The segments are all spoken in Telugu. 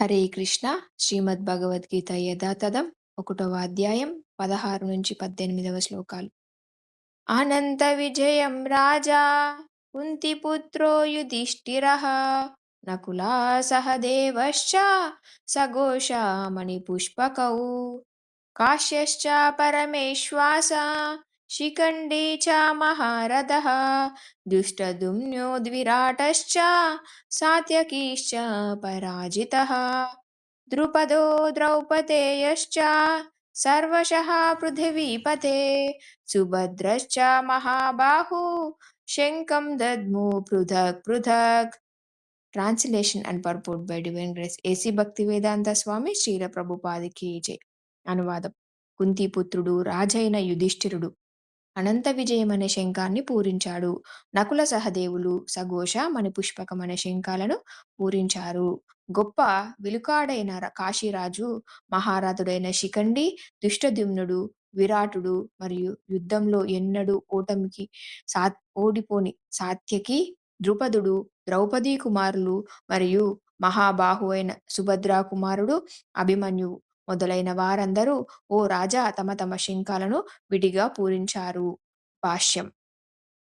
హరే కృష్ణ శ్రీమద్ భగవద్గీత యథాతథం 1వ అధ్యాయం 16-18 శ్లోకాలు. అనంత విజయం రాజా కుంతిపుత్రో యుధిష్ఠిరః నకులా సహదేవశ్చ సఘోషా మణిపుష్పకౌ కాశ్యశ్చ పరమేశ్వాస శిఖండీ చ మహారథః దుష్టదుమ్నో ద్విరాటశ్చ సాత్యకీశ్చ పరాజితः ద్రుపదో ద్రౌపదేయశ్చ సర్వశః పృథివీపతే సుభద్రశ్చ మహాబాహు శంఖం దద్ము పృథక్ పృథక్. Translation and purport by divine grace AC Bhaktivedanta Swami Srila ప్రభుపాదికి జై. అనువాదం. కుంతిపుత్రుడు రాజైన యుధిష్ఠిరుడు అనంత విజయం అనే శంఖాన్ని పూరించాడు. నకుల సహదేవులు సఘోష మణిపుష్పకం అనే శంఖాలను పూరించారు. గొప్ప విలుకాడైన కాశీరాజు మహారథుడైన శిఖండి, దుష్టద్యుమ్నుడు, విరాటుడు మరియు యుద్ధంలో ఎన్నడూ ఓడిపోని సాత్యకి, ద్రుపదుడు, ద్రౌపదీ కుమారులు మరియు మహాబాహువైన సుభద్రా కుమారుడు అభిమన్యువు మొదలైన వారందరూ ఓ రాజా తమ తమ శంఖాలను విడిగా పూరించారు. భాష్యం.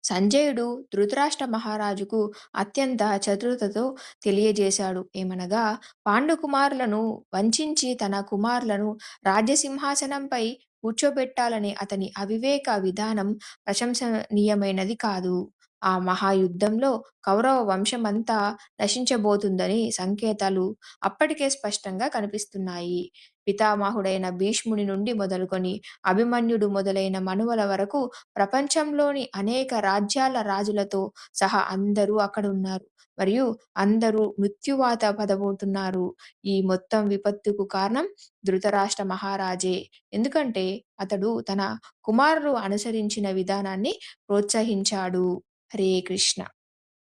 సంజయుడు ధృతరాష్ట్ర మహారాజుకు అత్యంత చతురతతో తెలియజేశాడు ఏమనగా, పాండుకుమారులను వంచించి తన కుమారులను రాజ్యసింహాసనంపై కూర్చోబెట్టాలనే అతని అవివేక విధానం ప్రశంసనీయమైనది కాదు. ఆ మహాయుద్ధంలో కౌరవ వంశమంతా నశించబోతుందని సంకేతాలు అప్పటికే స్పష్టంగా కనిపిస్తున్నాయి. పితామహుడైన భీష్ముని నుండి మొదలుకొని అభిమన్యుడు మొదలైన మనుమల వరకు ప్రపంచంలోని అనేక రాజ్యాల రాజులతో సహా అందరూ అక్కడున్నారు మరియు అందరూ మృత్యువాత పడబోతున్నారు. ఈ మొత్తం విపత్తుకు కారణం ధృతరాష్ట్ర మహారాజే. ఎందుకంటే అతడు తన కుమారులు అనుసరించిన విధానాన్ని ప్రోత్సహించాడు. హరే కృష్ణ.